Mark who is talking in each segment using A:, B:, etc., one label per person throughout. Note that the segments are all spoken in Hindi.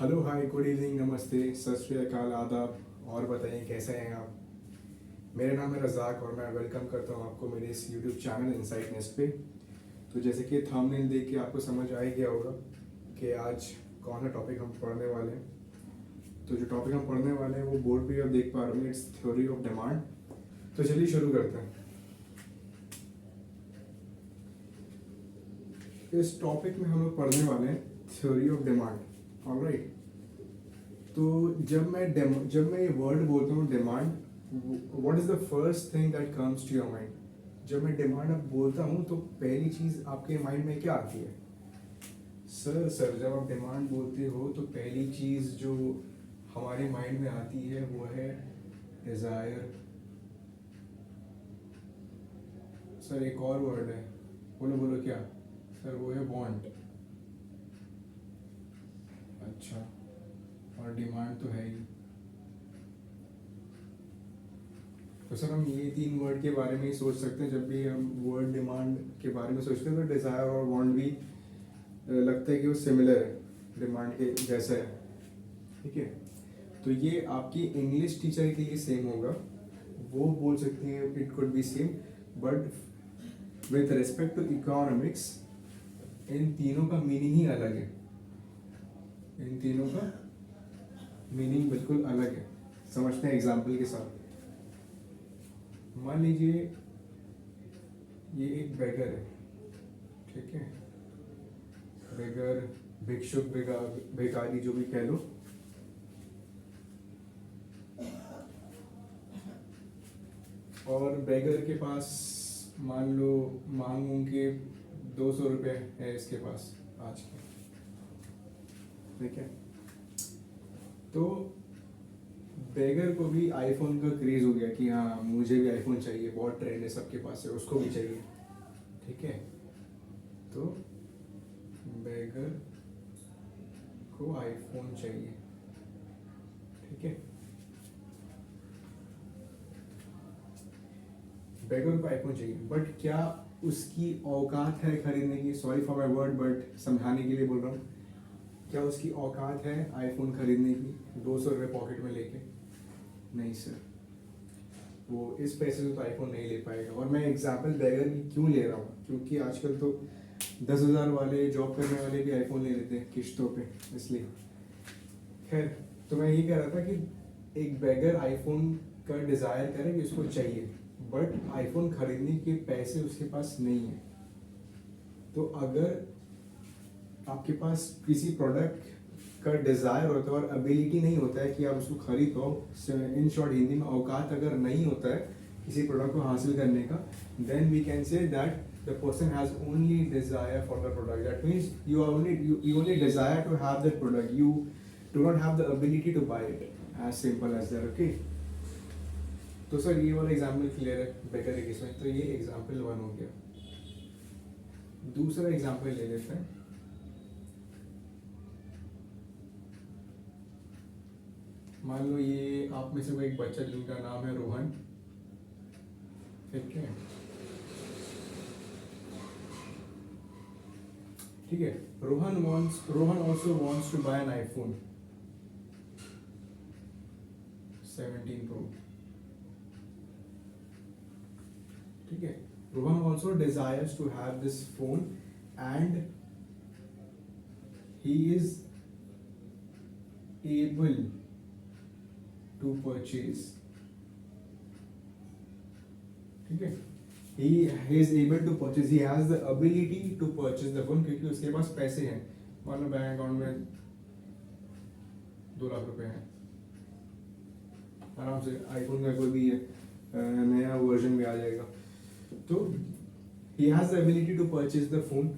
A: हेलो, हाय, गुड इवनिंग, नमस्ते, सत श्री अकाल, आदाब। और बताइए कैसे हैं आप। मेरा नाम है रज़ाक और मैं वेलकम करता हूं आपको मेरे इस यूट्यूब चैनल इनसाइटनेस पे। तो जैसे कि थंबनेल देख के आपको समझ आ ही गया होगा कि आज कौन सा टॉपिक हम पढ़ने वाले हैं। तो जो टॉपिक हम पढ़ने वाले हैं वो बोर्ड पे आप देख पा रहे होंगे, इट्स थ्योरी ऑफ डिमांड। तो चलिए शुरू करते हैं। इस टॉपिक में हम लोग पढ़ने वाले हैं थ्योरी ऑफ डिमांड। ऑलराइट। तो जब मैं ये वर्ड बोलता हूँ demand, what is the first thing that comes to your mind. जब मैं डिमांड अब बोलता हूँ तो पहली चीज आपके माइंड में क्या आती है? सर जब आप डिमांड बोलते हो तो पहली चीज जो हमारे माइंड में आती है वो है डिजायर। सर एक और वर्ड है, बोलो बोलो क्या? सर वो है वांट। अच्छा, और डिमांड तो है ही। तो सर हम ये तीन वर्ड के बारे में ही सोच सकते हैं जब भी हम वर्ड डिमांड के बारे में सोचते हैं। तो डिज़ायर और वांट भी लगता है कि वो सिमिलर है, डिमांड के जैसा है। ठीक है। तो ये आपकी इंग्लिश टीचर के लिए सेम होगा, वो बोल सकते हैं it could be same, but with respect to economics इन तीनों का मीनिंग ही अलग है। इन तीनों का मीनिंग बिल्कुल अलग है। समझते हैं एग्जाम्पल के साथ। मान लीजिए ये एक बेगर है, ठीक है। बेगर, भिक्षुक, भिखारी, जो भी कह लो। और बेगर के पास मान लो मांग के 200 रुपये है इसके पास आज के, ठीक है। तो बेगर को भी आईफोन का क्रेज हो गया कि हाँ मुझे भी आईफोन चाहिए, बहुत ट्रेंड है, सबके पास है, उसको भी चाहिए, ठीक है। तो बेगर को आईफोन चाहिए, ठीक है। बेगर को आईफोन चाहिए, बट क्या उसकी औकात है खरीदने की? Sorry for my word, but समझाने के लिए बोल रहा हूँ। क्या उसकी औकात है आईफोन खरीदने की 200 रुपये पॉकेट में लेके? नहीं सर, वो इस पैसे से तो आईफोन नहीं ले पाएगा। और मैं एग्जाम्पल बेगर की क्यों ले रहा हूँ, क्योंकि आजकल तो 10,000 वाले जॉब करने वाले भी आईफोन ले लेते हैं किश्तों पे, इसलिए। खैर, तो मैं ये कह रहा था कि एक बेगर आईफोन का डिज़ायर करे कि उसको चाहिए, बट आईफोन खरीदने के पैसे उसके पास नहीं है। तो अगर आपके पास किसी प्रोडक्ट का डिज़ायर होता है और एबिलिटी नहीं होता है कि आप उसको खरीद पाओ, इन शॉर्ट हिंदी में औकात अगर नहीं होता है किसी प्रोडक्ट को हासिल करने का, then we can say that the person has only desire for the product. That means you only desire to have that product. You do not have the ability to buy it. As simple as that. Okay. तो सर ये वाला एग्जाम्पल क्लियर है बेटर के केस में। तो ये एग्जाम्पल 1 हो गया। दूसरा एग्जाम्पल ले लेते हैं। मान लो ये आप में से कोई एक बच्चा जिनका नाम है रोहन, ठीक है। ठीक है, Rohan also wants to buy an iPhone 17 Pro, ठीक है। Rohan also desires to have this phone and he is able to purchase, ठीक है। he is able to purchase, he has the ability to purchase the phone, क्योंकि उसके पास पैसे हैं। मान लो बैंक अकाउंट में 2 लाख रुपए हैं, आराम से आईफोन का कोई भी नया वर्जन भी आ जाएगा। तो he has the ability to purchase the phone,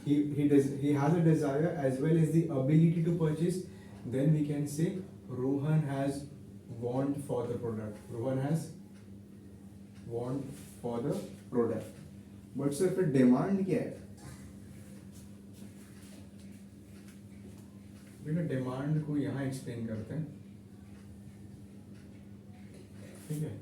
A: he has a desire as well as the ability to purchase, then we can say Rohan has want for the product. Rohan has want for the product. But sir फिर डिमांड क्या है? बेटा डिमांड को यहाँ एक्सप्लेन करते हैं, ठीक है।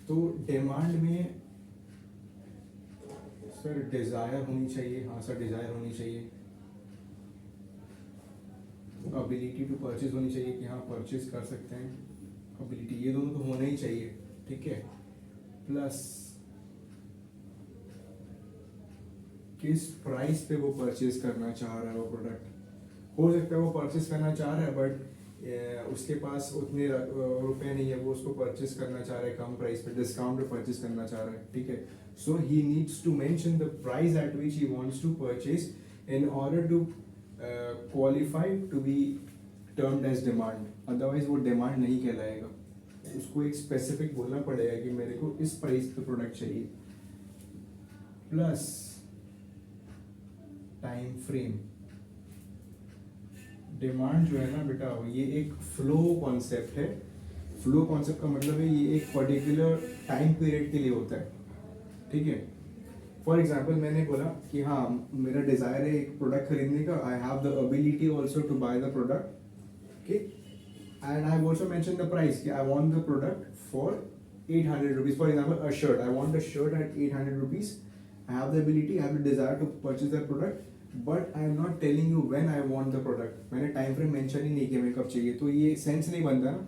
A: तो डिमांड में सर डिज़ायर होनी चाहिए, हाँ सर डिज़ायर होनी चाहिए। अबिलिटी टू परचेज होनी चाहिए कि हाँ परचेज कर सकते हैं, अबिलिटी, ये दोनों तो होना ही चाहिए, ठीक है। प्लस किस प्राइस पे वो परचेज करना चाह रहा है वो प्रोडक्ट। हो सकता है वो परचेज करना चाह रहा है बट उसके पास उतने रुपए नहीं है, वो उसको परचेज करना चाह रहा है कम प्राइस पे, डिस्काउंट पे परचेज करना चाह रहा है, ठीक है। So he needs to mention the price at which he wants to purchase in order to qualify to be termed as demand, otherwise वो डिमांड नहीं कहलाएगा। उसको एक स्पेसिफिक बोलना पड़ेगा कि मेरे को इस प्राइस पे प्रोडक्ट चाहिए। प्लस टाइम फ्रेम, डिमांड जो है ना बेटा ये एक फ्लो कॉन्सेप्ट है। फ्लो कॉन्सेप्ट का मतलब है ये एक पर्टिकुलर टाइम पीरियड के लिए होता है, ठीक है। फॉर एग्जाम्पल मैंने बोला कि हाँ मेरा डिजायर है एक प्रोडक्ट खरीदने का, I have the ability also to buy the product, okay, and I have also mention the price कि I want the product for 800 rupees. For example a shirt, I want the shirt at 800 rupees, I have the ability, I have the desire to purchase the product, but I am not telling you when I want the product. मैंने टाइम फ्रेम मेंशन ही नहीं किया मेरे कब चाहिए, तो ये सेंस नहीं बनता ना।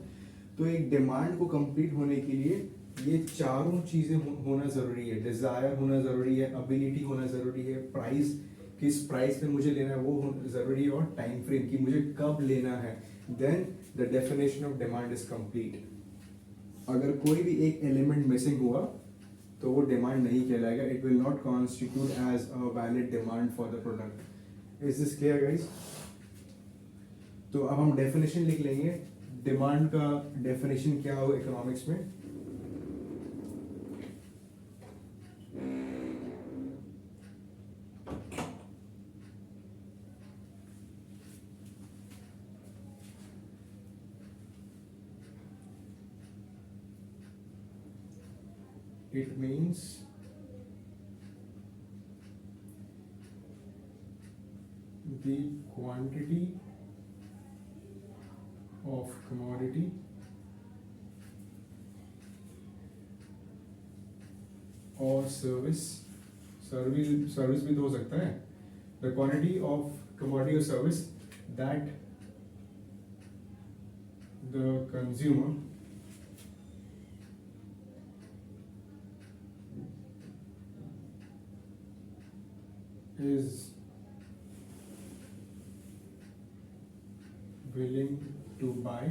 A: तो एक डिमांड को कंप्लीट होने के लिए ये चारों चीज़ें होना ज़रूरी है। डिज़ायर होना ज़रूरी है, एबिलिटी होना ज़रूरी है, प्राइस किस प्राइस पे मुझे लेना है वो ज़रूरी है, और टाइम फ्रेम कि मुझे कब लेना है। Then the definition of demand is complete. अगर कोई भी एक एलिमेंट मिसिंग हुआ तो वो डिमांड नहीं कहलाएगा, it will not constitute as a valid demand for the product. Is this clear guys? तो अब हम डेफिनेशन लिख लेंगे। डिमांड का डेफिनेशन क्या हो इकोनॉमिक्स में? It means the quantity of commodity or service भी तो हो सकता है, the quantity of commodity or service that the consumer is willing to buy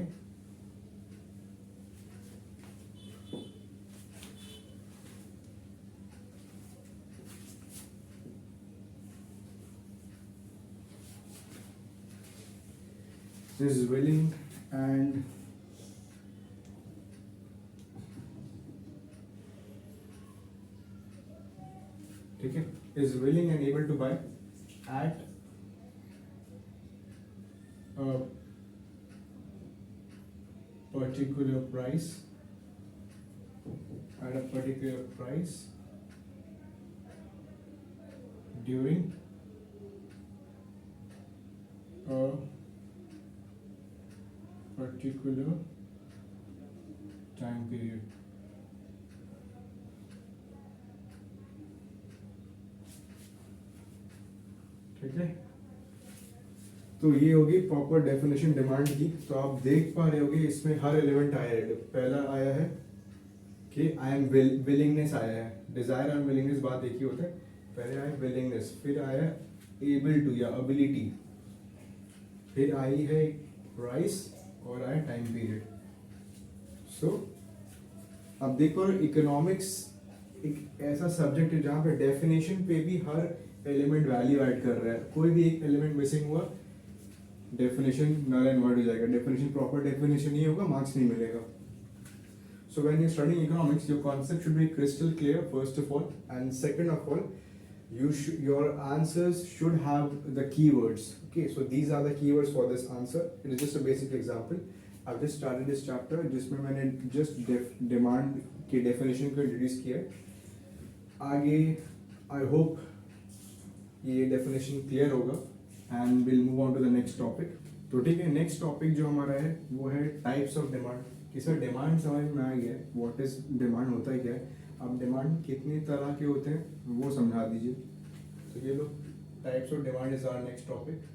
A: is willing and ठीक है, is willing and able to buy at a particular price, at a particular price during a particular time period. ठीक है, तो ये होगी प्रॉपर डेफिनेशन डिमांड की। तो आप देख पा रहे होगे इसमें हर एलिमेंट आया है। पहला आया है कि आई एम विलिंगनेस आया है, डिजायर एंड विलिंगनेस बात एक ही होता है। पहले आया विलिंगनेस, फिर आया एबल टू या एबिलिटी, फिर आई है प्राइस और आया टाइम पीरियड। सो अब देखो इकोनॉमिक्स एक ऐसा सब्जेक्ट है जहाँ पे डेफिनेशन पे भी हर एलिमेंट वैल्यू ऐड कर रहा है। कोई भी एक एलिमेंट मिसिंग हुआ डेफिनेशन नल एंड वॉइड हो जाएगा, डेफिनेशन प्रॉपर डेफिनेशन नहीं होगा, मार्क्स नहीं मिलेगा। So when you're studying economics, your concept should be crystal clear first of all, and second of all, your answers should have the keywords. Okay, so these are the keywords for this answer. It is just a basic example. I've just started this chapter जिसमें मैंने just demand की definition को introduce किया है। आगे I hope ये definition clear होगा and we'll move on to the next topic. तो ठीक है, next topic जो हमारा है वो है types of demand। कि सर डिमांड समझ में आ गया, व्हाट इज डिमांड होता है क्या है। अब डिमांड कितने तरह के होते हैं वो समझा दीजिए। तो ये लो, types of demand is our next topic.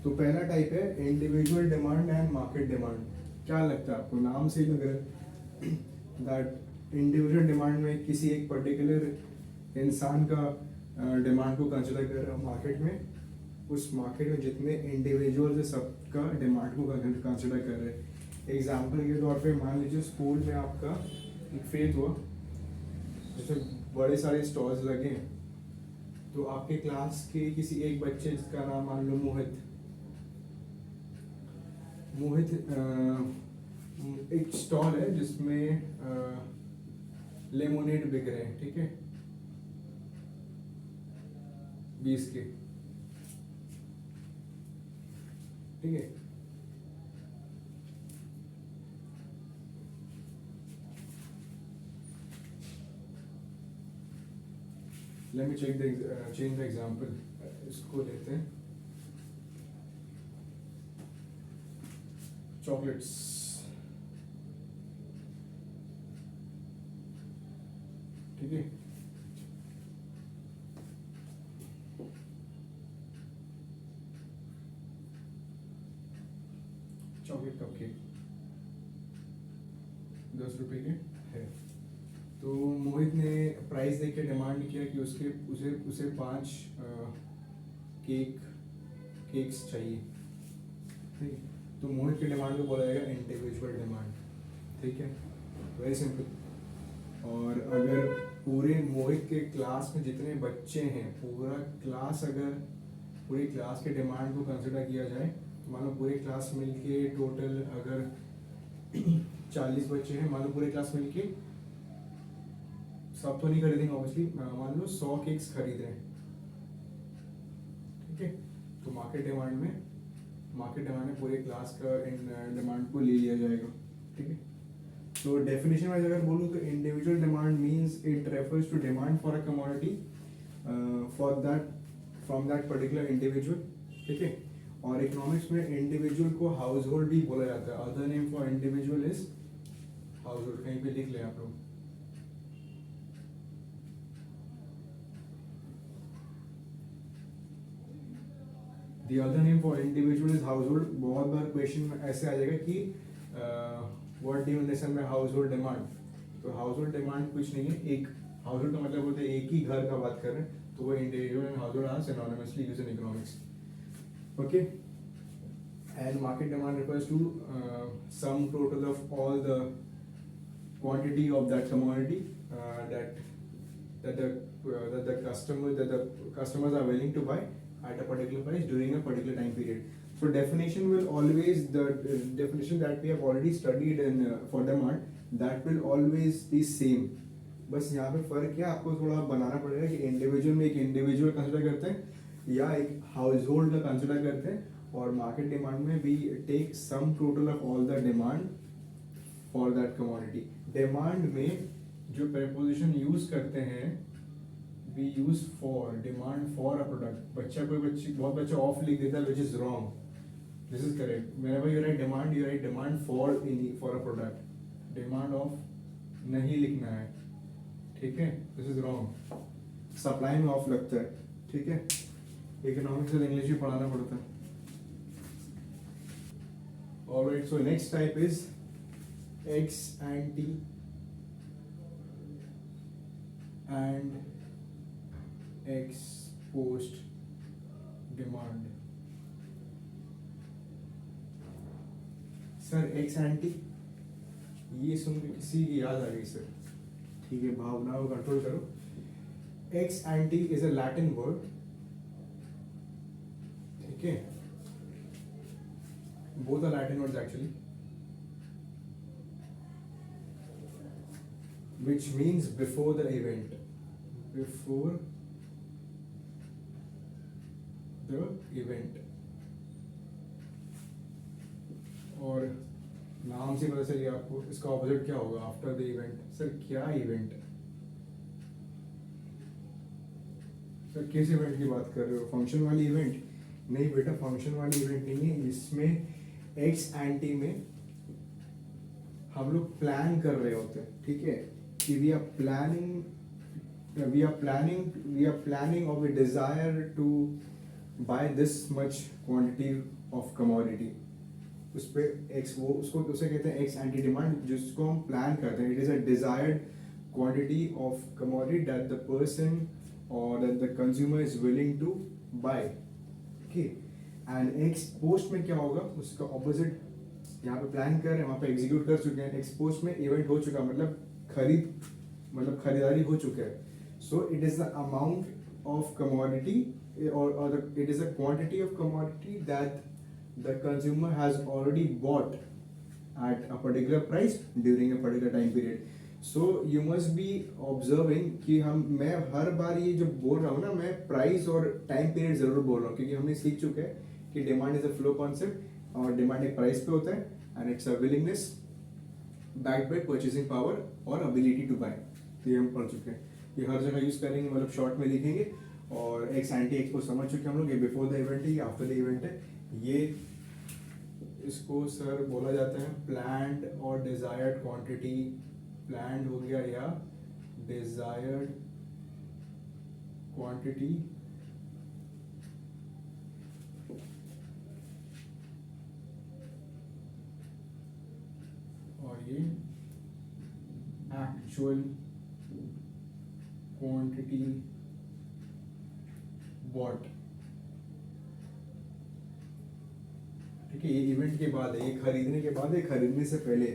A: तो पहला टाइप है individual demand and market demand. क्या लगता है आपको, नाम से लग रहा है दैट इंडिविजुअल डिमांड में किसी एक पर्टिकुलर इंसान का डिमांड को कंसिडर कर रहा है मार्केट में, उस मार्केट में जितने इंडिविजुअल्स है सबका डिमांड को कंसिडर कर रहे हैं। एग्जाम्पल के तौर पे मान लीजिए स्कूल में आपका एक फेयर हुआ जिसमें बड़े सारे स्टॉल्स लगे हैं, तो आपके क्लास के किसी एक बच्चे जिसका नाम मान लो मोहित एक स्टॉल है जिसमें लेमोनेड बिक रहे हैं, ठीक है, 20 के, ठीक है। Let me change the example, इसको लेते हैं चॉकलेट्स, ठीक है। चॉकलेट कपकेक 10 रुपए के है। तो मोहित ने प्राइस देख के डिमांड किया कि उसे 5 केक्स चाहिए, ठीक है। तो मोहित की डिमांड को बोला जाएगा इंडिविजुअल डिमांड, ठीक है, वेरी सिंपल। और अगर पूरे मोहित के क्लास में जितने बच्चे हैं, पूरा क्लास, अगर पूरी क्लास के डिमांड को कंसिडर किया जाए, तो मान लो पूरे क्लास मिलके टोटल अगर 40 बच्चे हैं, मान लो पूरे क्लास मिलके, सब तो नहीं खरीदेंगे ऑब्वियसली, मान लो 100 केक्स खरीद रहे हैं, ठीक है। तो मार्केट डिमांड में पूरे क्लास का डिमांड को ले लिया जाएगा, ठीक है। तो डेफिनेशन वाइज अगर बोलूँ तो individual demand means it refers to demand for a commodity for that from that particular individual, ठीक है। और इकोनॉमिक्स में इंडिविजुअल को हाउस होल्ड भी बोला जाता है, other name for individual is house hold, कहीं पे लिख ले आप लोग। The other name for individual is household। बहुत बार क्वेश्चन में ऐसे आ जाएगा कि what do you understand by household demand. तो हाउसहोल्ड डिमांड कुछ नहीं है, एक हाउसहोल्ड का मतलब होता है एक ही घर का बात कर रहे हैं, तो वो individual and household are synonymously used in economics, okay. And market demand refers to sum total of all the quantity of that commodity that the customers are willing to buy at a particular price during a particular time period. So definition will always, the definition that we have already studied in for demand, that will always be same। बस यहाँ पे फर्क क्या आपको थोड़ा बनाना पड़ेगा कि इंडिविजुअल में एक इंडिविजुअल कंसिडर करते हैं या एक हाउस होल्ड का कंसिडर करते हैं, और मार्केट डिमांड में we take sum total of all the demand for that commodity. Demand में जो प्रेपोजिशन यूज करते हैं, we use for demand for a product। बहुत बच्चा ऑफ लिख देता है, which is wrong, this is correct। whenever you write demand, you write demand for a product, demand of नहीं लिखना है, ठीक है, this is wrong। सप्लाई में ऑफ लगता है, ठीक है, इकोनॉमिक्स और इंग्लिश भी पढ़ाना पड़ता है। Alright, so next type is ex ante and ex post demand. Sir x anti, ये सुन के किसी की याद आ गई सर, ठीक है, भावनाओं को कंट्रोल करो। Ex ante is a Latin word, ठीक है, both are Latin words actually. which means before the event, before the event, और नाम से पता चलिए आपको इसका ऑपोजिट क्या होगा आफ्टर द इवेंट। सर क्या इवेंट, सर किस इवेंट की बात कर रहे हो, फंक्शन वाली इवेंट? नहीं बेटा, फंक्शन वाली इवेंट नहीं है, इसमें एक्स एंटी में हम लोग प्लान कर रहे होते हैं, ठीक है, कि वी आर प्लानिंग और we desire to buy this much quantity of commodity. उस पे एक्स, वो उसको उसे कहते हैं एक्स एंटी डिमांड, जिसको हम प्लान करते हैं। It is a desired quantity of commodity that the person और that the consumer is willing to buy, okay. And ex post में क्या होगा, उसका ऑपोजिट, यहाँ पे प्लान कर रहे हैं, वहाँ पे एग्जीक्यूट कर चुके हैं, एक्स पोस्ट में इवेंट हो चुका, मतलब खरीदारी हो चुका है। So it is the amount of commodity or it is a quantity of commodity that the consumer has already bought at a particular price during a particular time period. So you must be observing कि मैं हर बार ये जो बोल रहा हूँ ना, मैं प्राइस और टाइम पीरियड जरूर बोल रहा हूँ, क्योंकि हमने सीख चुके हैं कि demand is a flow concept, और डिमांड एक प्राइस पे होता है, and it's a willingness backed by purchasing power और एबिलिटी टू बाय। तो ये हम पढ़ चुके हैं, ये हर जगह यूज करेंगे, मतलब शॉर्ट में लिखेंगे। और एक्स एंटी एक्स को समझ चुके हम लोग, ये बिफोर द इवेंट है, ये आफ्टर द इवेंट है। ये इसको सर बोला जाता है प्लान्ड और डिजायर्ड क्वांटिटी, प्लान्ड हो गया या डिजायर्ड क्वांटिटी, और ये एक्चुअल क्वांटिटी बॉट, ठीक है। ये इवेंट के बाद है, ये खरीदने के बाद है, खरीदने से पहले।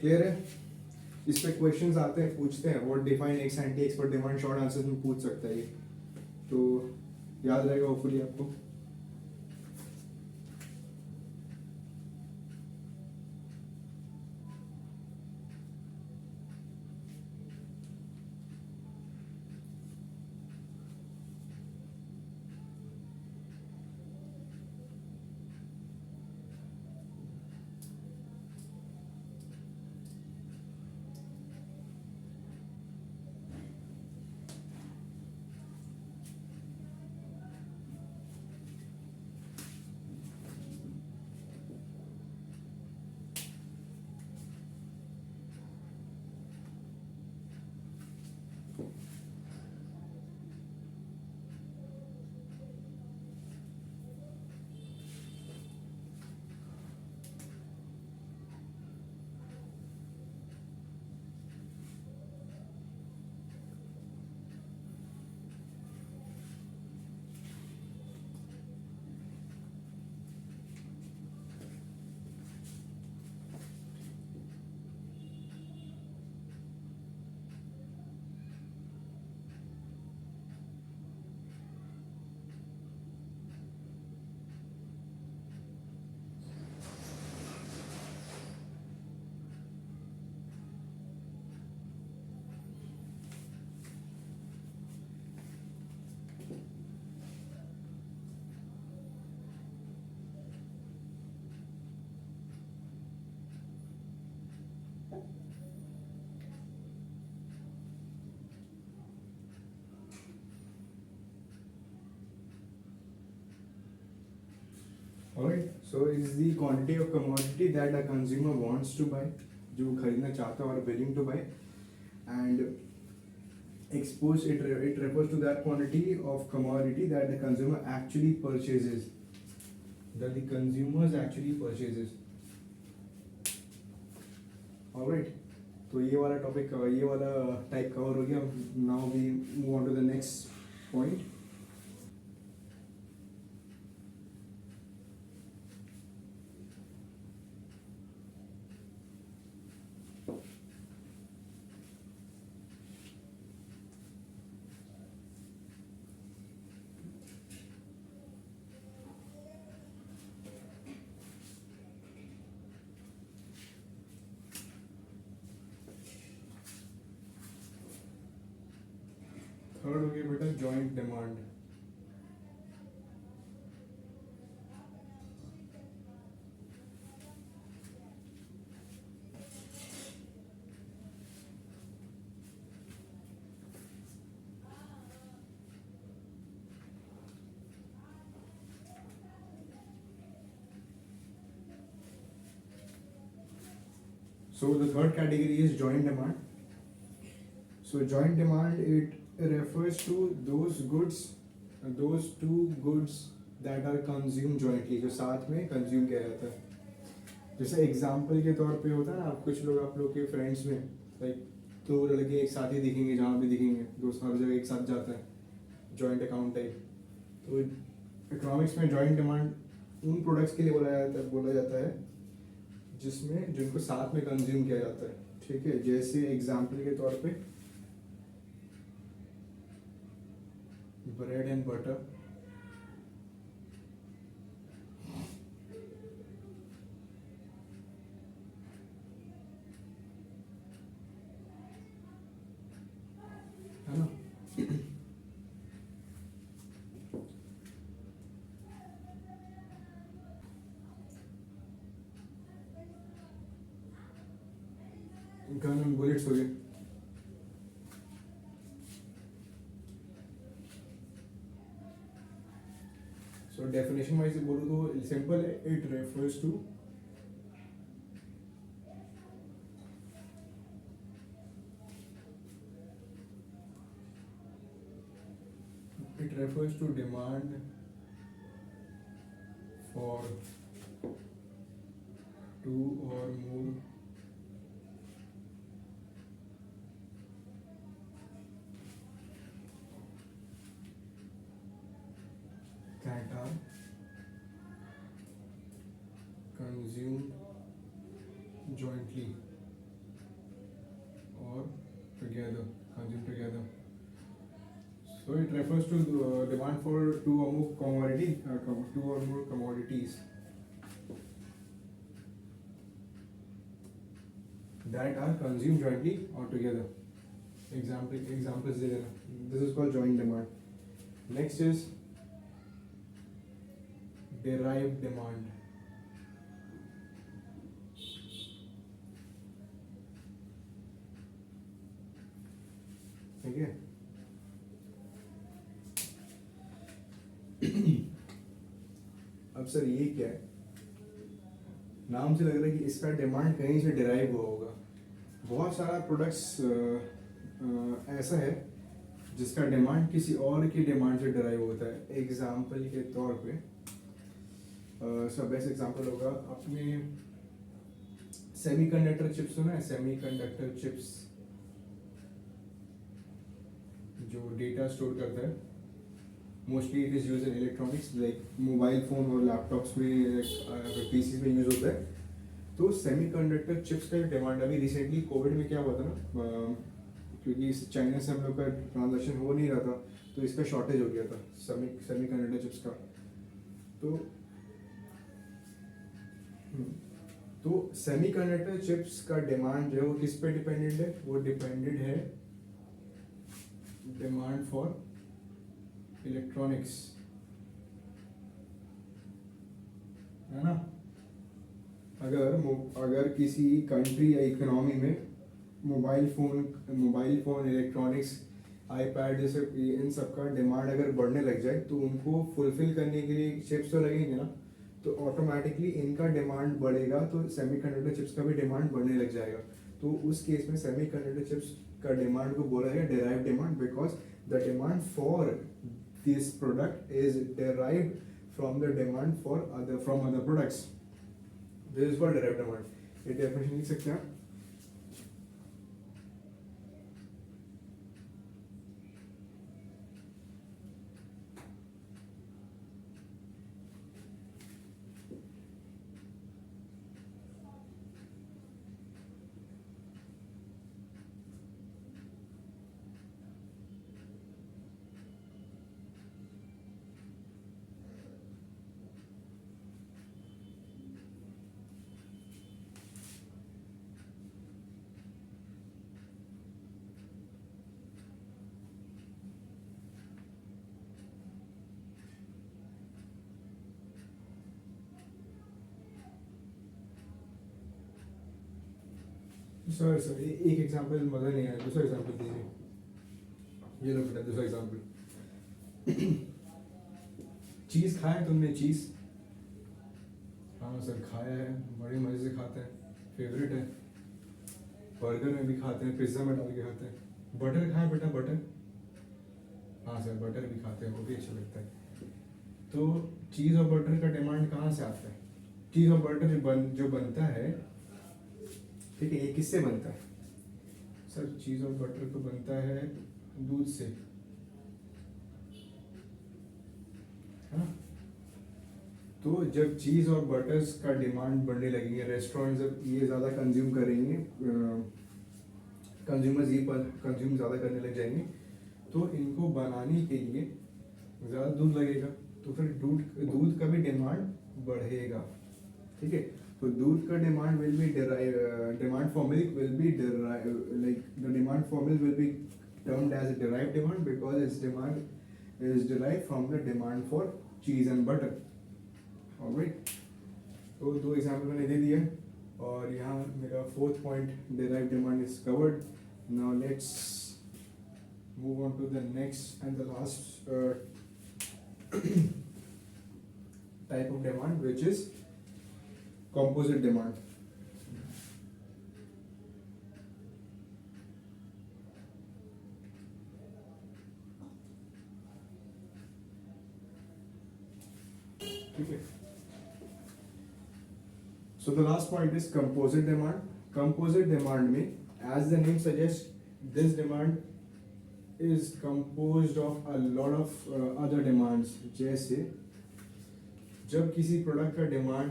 A: क्लियर है? इस पे क्वेश्चंस आते हैं, पूछते हैं what define x anti x, पर डिमांड शॉर्ट आंसर्स में पूछ सकता है ये, तो याद रहेगा होपफुली आपको। Alright, so it's the quantity of commodity that a consumer wants to buy, जो खरीदना चाहता है और willing to buy, and exposed it refers to that quantity of commodity that the consumer actually purchases, that the consumers actually purchases. Alright, तो ये वाला टॉपिक, ये वाला टाइप कवर हो गया। Now we move on to the next point. Third हो गया बेटा joint demand. So the third category is joint demand. So joint demand, it refers to those two goods that are consumed jointly, जो साथ में consume किया जाता है. जैसे एग्जाम्पल के तौर पे होता है ना, कुछ लोग आप लोग के फ्रेंड्स में लाइक दो लड़के एक साथ ही दिखेंगे, जहाँ भी दिखेंगे दोस्त हर जगह एक साथ जाता है, जॉइंट अकाउंट टाइप. तो इकोनॉमिक्स में जॉइंट डिमांड उन प्रोडक्ट्स के लिए बोला जाता है जिसमें जिनको साथ में कंज्यूम किया जाता है. ठीक है, जैसे एग्जाम्पल के तौर पे ब्रेड एंड बटर, है ना. गन एंड बुलेट्स हो गए. सो डेफिनेशन वाइज बोलूँ तो सिंपल है, it refers to demand for two or more that are consumed jointly or together, consumed together. So it refers to demand for two or more commodities that are consumed jointly or together. Examples दे देना. This is called joint demand. Next is derived demand. ठीक है. अब सर ये क्या है, नाम से लग रहा है कि इसका डिमांड कहीं से डिराइव हुआ होगा. बहुत सारा प्रोडक्ट्स ऐसा है जिसका डिमांड किसी और की डिमांड से डिराइव होता है. एग्जाम्पल के तौर पे सब बेस्ट एग्जाम्पल होगा अपने सेमीकंडक्टर चिप्स. सुना है सेमीकंडक्टर चिप्स, जो डेटा स्टोर करता है. Mostly it is use in electronics like mobile phone और लैपटॉप्स में, पीसीज में यूज होता है. तो सेमीकंडक्टर चिप्स का डिमांड अभी रिसेंटली कोविड में क्या हुआ था ना, क्योंकि चाइना से हम लोग का ट्रांजेक्शन हो नहीं रहा था, तो इसका शॉर्टेज हो गया था सेमीकंडक्टर चिप्स का. तो सेमीकंडक्टर चिप्स का डिमांड जो है वो किस पे डिपेंडेंट है, वो डिपेंडेंट है डिमांड फॉर इलेक्ट्रॉनिक्स, है ना. अगर किसी कंट्री या इकोनॉमी में मोबाइल फोन इलेक्ट्रॉनिक्स, आईपैड जैसे इन सब का डिमांड अगर बढ़ने लग जाए, तो उनको फुलफिल करने के लिए चिप्स तो लगेंगे ना, तो ऑटोमेटिकली इनका डिमांड बढ़ेगा, तो सेमीकंडक्टर चिप्स का भी डिमांड बढ़ने लग जाएगा. तो उस केस में सेमीकंडक्टर चिप्स का डिमांड को बोला जाएगा derived demand, because the demand for this product is derived from the demand from other products. This is called derived demand. ये definition लिख सकते हैं आप. सर एक एग्जांपल मज़ा नहीं आया, दूसरा एग्जांपल दीजिए। ये लो बेटा दूसरा एग्जांपल। चीज़ खाया तुमने चीज़? हाँ सर खाया है, बड़े मज़े से खाते हैं, फेवरेट है। बर्गर में भी खाते हैं, पिज्ज़ा में डाल के खाते हैं। बटर खाया बेटा बटर? हाँ सर बटर भी खाते हैं, वो भी अच्छा लगता है। तो चीज़ और बटर का डिमांड कहाँ से आता है? चीज़ और बटर जो बनता है, ठीक है, ये किससे बनता है? सर चीज़ और बटर तो बनता है दूध से, है ना? तो जब चीज़ और बटर्स का डिमांड बढ़ने लगेंगे, रेस्टोरेंट जब ये ज़्यादा कंज्यूम करेंगे, कंज्यूमर्स ये कंज्यूम ज़्यादा करने लग जाएंगे, तो इनको बनाने के लिए ज़्यादा दूध लगेगा, तो फिर दूध का भी डिमांड बढ़ेगा, ठीक है? तो दूध का demand will be demand for milk will be like the demand for milk will be termed as a derived demand because its demand is derived from the demand for cheese and butter. Alright, तो दो एग्जाम्पल मैंने दे दिए और यहाँ मेरा fourth point derived demand is covered. Now let's move on to the next and the last type of demand, which is composite demand. ठीक है, so the last point is composite demand. Composite demand में, as the name suggests, this demand is composed of a lot of other demands. जैसे जब किसी प्रोडक्ट का डिमांड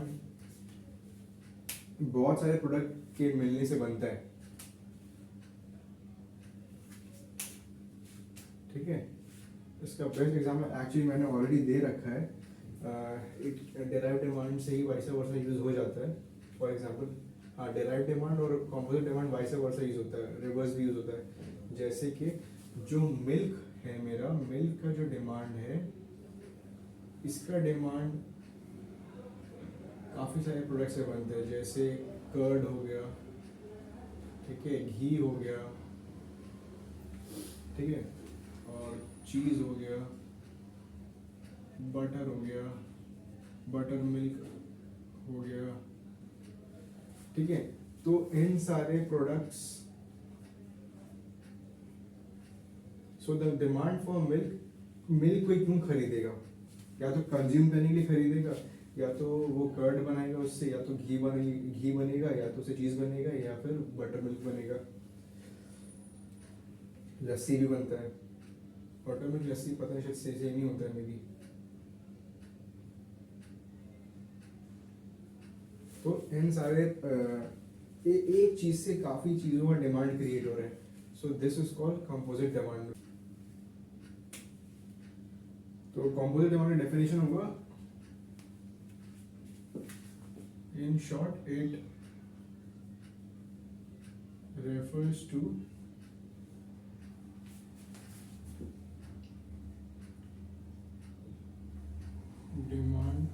A: बहुत सारे प्रोडक्ट के मिलने से बनता है, ठीक है? इसका बेस्ट एग्जाम्पल एक्चुअली मैंने ऑलरेडी दे रखा है। डेराइव डिमांड से ही वाइस वर्सा यूज हो जाता है। फॉर एग्जांपल, हाँ, डेराइव डिमांड और composite demand vice versa use होता है, रिवर्स भी यूज होता है। जैसे कि जो मिल्क है, मेरा मिल्क का जो डिमांड है, इसका डिमांड काफ़ी सारे प्रोडक्ट से बनते हैं, जैसे कर्ड हो गया, ठीक है, घी हो गया, ठीक है, और चीज़ हो गया, बटर हो गया, बटर मिल्क हो गया, ठीक है। तो इन सारे products, so the demand for milk कोई क्यों खरीदेगा? या तो कंज्यूम करने के लिए खरीदेगा, या तो वो कर्ड बनाएगा उससे, या तो घी बनेगा, या तो उससे चीज़ बनेगा, या फिर बटर मिल्क बनेगा। लस्सी भी बनता है, बटर मिल्क लस्सी पता नहीं शायद सेम ही होता है मे बी। तो इन सारे एक चीज से काफी चीजों का डिमांड क्रिएट हो रहा है, so this is called composite demand. तो कंपोजिट डिमांड का डेफिनेशन होगा, in short it refers to demand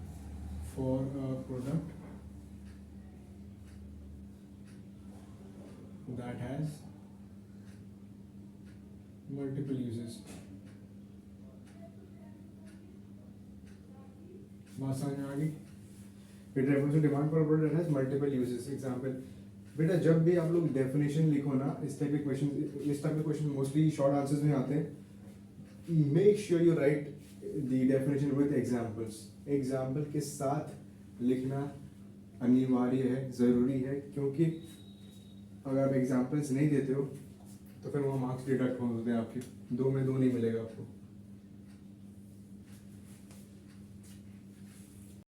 A: for a product that has multiple uses. बात समझ में आ गई? It refers to demand for a product that has multiple uses. Example, बेटा जब भी आप लोग डेफिनेशन लिखो ना, इस टाइप के क्वेश्चन मोस्टली शॉर्ट आंसर्स में आते हैं। Make sure you right the definition with examples. Example के साथ लिखना अनिवार्य है, ज़रूरी है, क्योंकि अगर आप एग्जाम्पल्स नहीं देते हो तो फिर वहाँ मार्क्स डिडक्ट होते हैं आपके, 2 में 2 नहीं मिलेगा आपको।